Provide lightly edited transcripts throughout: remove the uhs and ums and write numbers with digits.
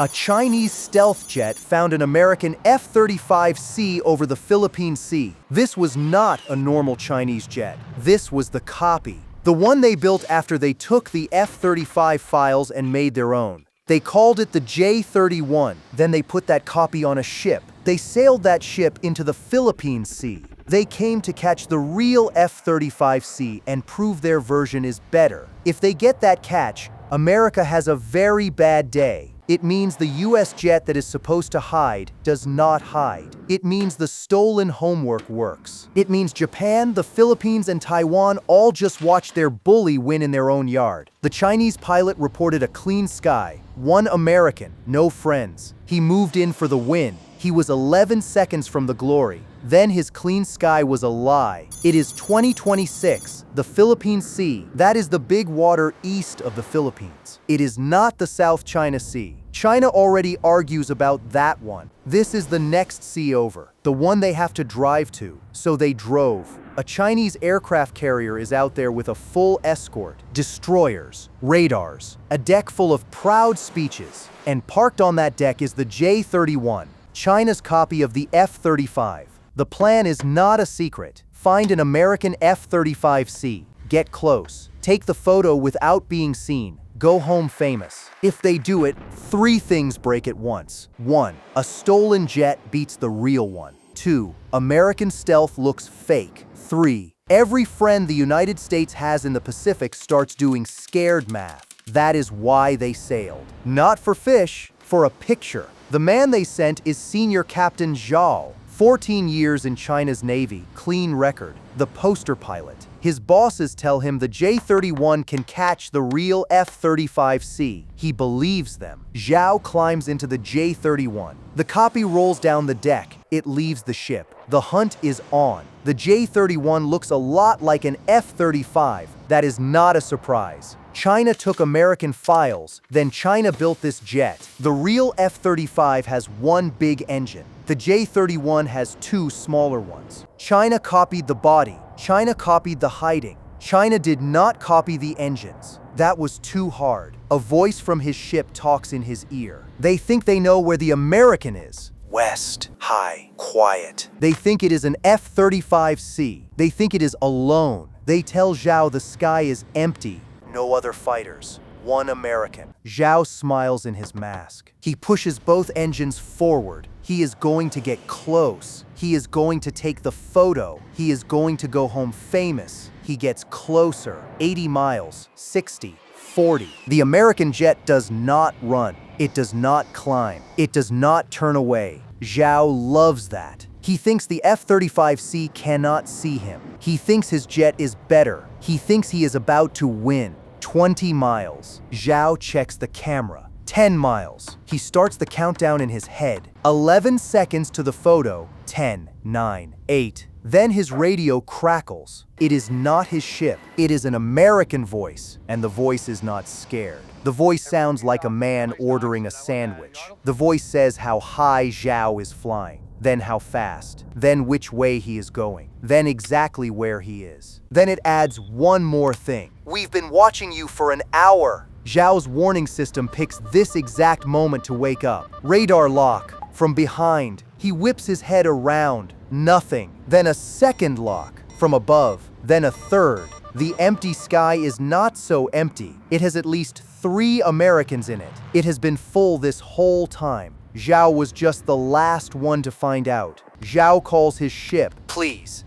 A Chinese stealth jet found an American F-35C over the Philippine Sea. This was not a normal Chinese jet. This was the copy. The one they built after they took the F-35 files and made their own. They called it the J-31. Then they put that copy on a ship. They sailed that ship into the Philippine Sea. They came to catch the real F-35C and prove their version is better. If they get that catch, America has a very bad day. It means the US jet that is supposed to hide does not hide. It means the stolen homework works. It means Japan, the Philippines, and Taiwan all just watched their bully win in their own yard. The Chinese pilot reported a clean sky. One American, no friends. He moved in for the win. He was 11 seconds from the glory. Then his clean sky was a lie. It is 2026, the Philippine Sea. That is the big water east of the Philippines. It is not the South China Sea. China already argues about that one. This is the next sea over, the one they have to drive to. So they drove. A Chinese aircraft carrier is out there with a full escort, destroyers, radars, a deck full of proud speeches. And parked on that deck is the J-31, China's copy of the F-35. The plan is not a secret. Find an American F-35C. Get close. Take the photo without being seen. Go home famous. If they do it, 3 things break at once. 1. A stolen jet beats the real one. 2. American stealth looks fake. 3. Every friend the United States has in the Pacific starts doing scared math. That is why they sailed. Not for fish, for a picture. The man they sent is Senior Captain Zhao. 14 years in China's Navy, clean record, the poster pilot. His bosses tell him the J-31 can catch the real F-35C. He believes them. Zhao climbs into the J-31. The copy rolls down the deck. It leaves the ship. The hunt is on. The J-31 looks a lot like an F-35. That is not a surprise. China took American files, then China built this jet. The real F-35 has one big engine. The J-31 has 2 smaller ones. China copied the body. China copied the hiding. China did not copy the engines. That was too hard. A voice from his ship talks in his ear. They think they know where the American is. West, high, quiet. They think it is an F-35C. They think it is alone. They tell Zhao the sky is empty. No other fighters. One American. Zhao smiles in his mask. He pushes both engines forward. He is going to get close. He is going to take the photo. He is going to go home famous. He gets closer. 80 miles, 60, 40. The American jet does not run. It does not climb. It does not turn away. Zhao loves that. He thinks the F-35C cannot see him. He thinks his jet is better. He thinks he is about to win. 20 miles. Zhao checks the camera. 10 miles. He starts the countdown in his head. 11 seconds to the photo. 10, 9, 8. Then his radio crackles. It is not his ship. It is an American voice, and the voice is not scared. The voice sounds like a man ordering a sandwich. The voice says how high Zhao is flying. Then how fast, then which way he is going, then exactly where he is. Then it adds one more thing. We've been watching you for an hour. Zhao's warning system picks this exact moment to wake up. Radar lock. From behind, he whips his head around. Nothing. Then a second lock. From above. Then a third. The empty sky is not so empty. It has at least 3 Americans in it. It has been full this whole time. Zhao was just the last one to find out. Zhao calls his ship. Please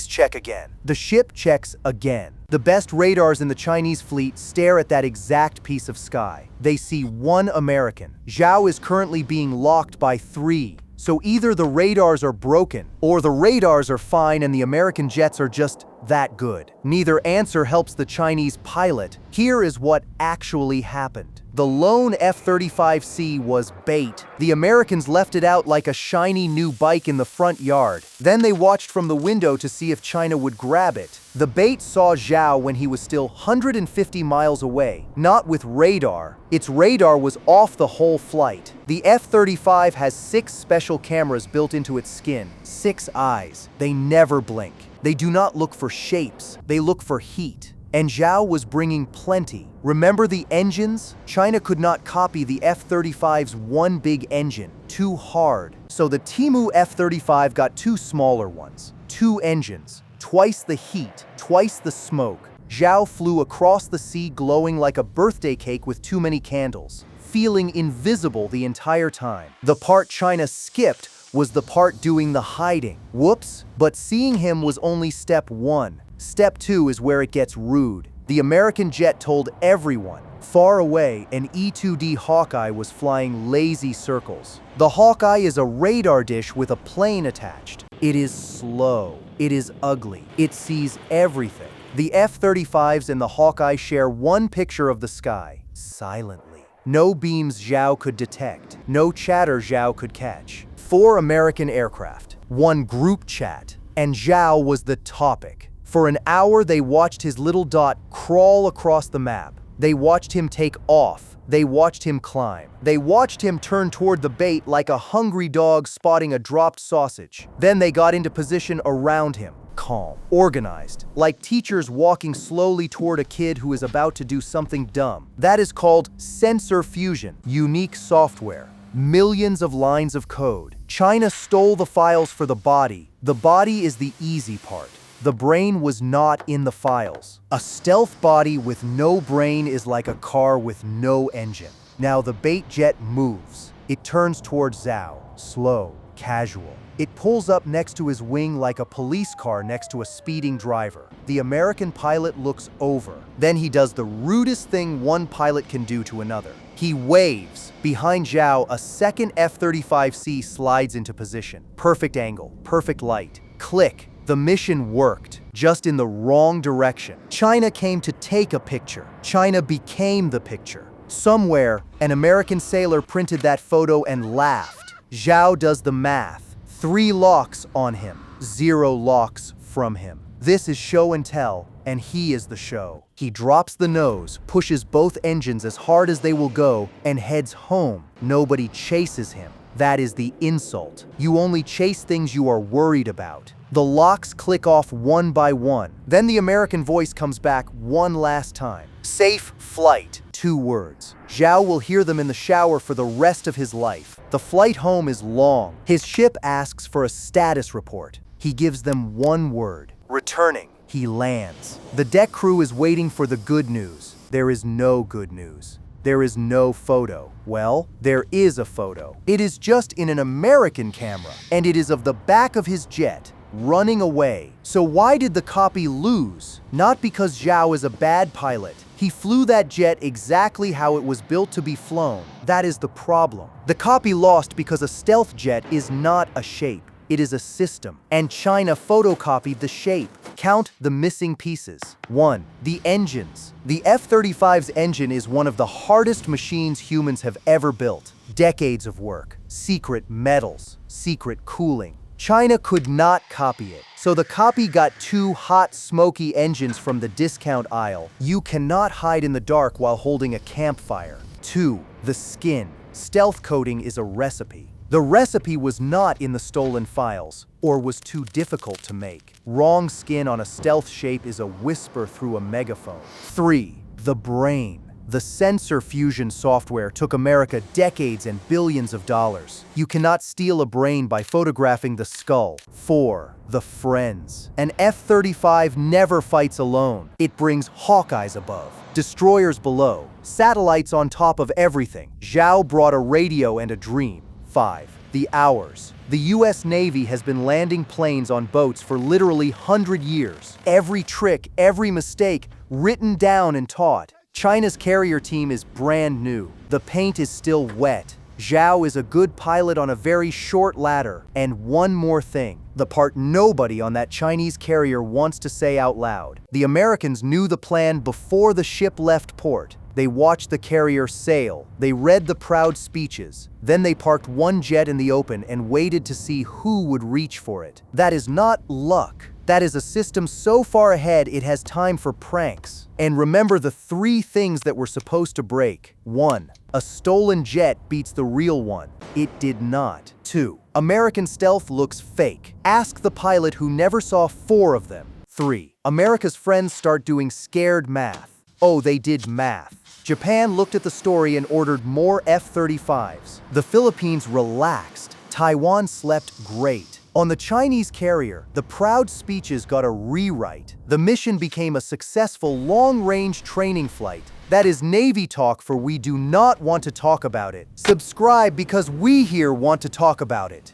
check again. The ship checks again. The best radars in the Chinese fleet stare at that exact piece of sky. They see 1 American. Zhao is currently being locked by 3. So either the radars are broken, or the radars are fine and the American jets are just that good. Neither answer helps the Chinese pilot. Here is what actually happened. The lone F-35C was bait. The Americans left it out like a shiny new bike in the front yard. Then they watched from the window to see if China would grab it. The bait saw Zhao when he was still 150 miles away, not with radar. Its radar was off the whole flight. The F-35 has 6 special cameras built into its skin, 6 eyes. They never blink. They do not look for shapes. They look for heat. And Zhao was bringing plenty. Remember the engines? China could not copy the F-35's one big engine. Too hard. So the Temu F-35 got two smaller ones. Two engines. Twice the heat. Twice the smoke. Zhao flew across the sea glowing like a birthday cake with too many candles, feeling invisible the entire time. The part China skipped was the part doing the hiding. Whoops. But seeing him was only step one. Step two is where it gets rude. The American jet told everyone. Far away, an E-2D Hawkeye was flying lazy circles. The Hawkeye is a radar dish with a plane attached. It is slow. It is ugly. It sees everything. The F-35s and the Hawkeye share one picture of the sky, silently. No beams Zhao could detect. No chatter Zhao could catch. 4 American aircraft. 1 group chat. And Zhao was the topic. For an hour, they watched his little dot crawl across the map. They watched him take off. They watched him climb. They watched him turn toward the bait like a hungry dog spotting a dropped sausage. Then they got into position around him. Calm, organized, like teachers walking slowly toward a kid who is about to do something dumb. That is called sensor fusion, unique software. Millions of lines of code. China stole the files for the body. The body is the easy part. The brain was not in the files. A stealth body with no brain is like a car with no engine. Now the bait jet moves. It turns towards Zhao, slow, casual. It pulls up next to his wing like a police car next to a speeding driver. The American pilot looks over. Then he does the rudest thing one pilot can do to another. He waves. Behind Zhao, a second F-35C slides into position. Perfect angle, perfect light. Click. The mission worked, just in the wrong direction. China came to take a picture. China became the picture. Somewhere, an American sailor printed that photo and laughed. Zhao does the math. 3 locks on him, 0 locks from him. This is show and tell, and he is the show. He drops the nose, pushes both engines as hard as they will go, and heads home. Nobody chases him. That is the insult. You only chase things you are worried about. The locks click off one by one. Then the American voice comes back one last time. Safe flight. 2 words. Zhao will hear them in the shower for the rest of his life. The flight home is long. His ship asks for a status report. He gives them 1 word. Returning. He lands. The deck crew is waiting for the good news. There is no good news. There is no photo. Well, there is a photo. It is just in an American camera, and it is of the back of his jet, running away. So why did the copy lose? Not because Zhao is a bad pilot. He flew that jet exactly how it was built to be flown. That is the problem. The copy lost because a stealth jet is not a shape. It is a system. And China photocopied the shape. Count the missing pieces. 1. The engines. The F-35's engine is one of the hardest machines humans have ever built. Decades of work. Secret metals. Secret cooling. China could not copy it. So the copy got 2 hot, smoky engines from the discount aisle. You cannot hide in the dark while holding a campfire. 2. The skin. Stealth coating is a recipe. The recipe was not in the stolen files, or was too difficult to make. Wrong skin on a stealth shape is a whisper through a megaphone. 3. The brain. The sensor fusion software took America decades and billions of dollars. You cannot steal a brain by photographing the skull. 4. The friends. An F-35 never fights alone. It brings Hawkeyes above, destroyers below, satellites on top of everything. Zhao brought a radio and a dream. 5. The hours. The US Navy has been landing planes on boats for literally 100 years. Every trick, every mistake, written down and taught. China's carrier team is brand new. The paint is still wet. Zhao is a good pilot on a very short ladder. And one more thing, the part nobody on that Chinese carrier wants to say out loud. The Americans knew the plan before the ship left port. They watched the carrier sail. They read the proud speeches. Then they parked one jet in the open and waited to see who would reach for it. That is not luck. That is a system so far ahead it has time for pranks. And remember the 3 things that were supposed to break. 1. A stolen jet beats the real one. It did not. 2. American stealth looks fake. Ask the pilot who never saw 4 of them. 3. America's friends start doing scared math. Oh, they did math. Japan looked at the story and ordered more F-35s. The Philippines relaxed. Taiwan slept great. On the Chinese carrier, the proud speeches got a rewrite. The mission became a successful long-range training flight. That is Navy talk for we do not want to talk about it. Subscribe because we here want to talk about it.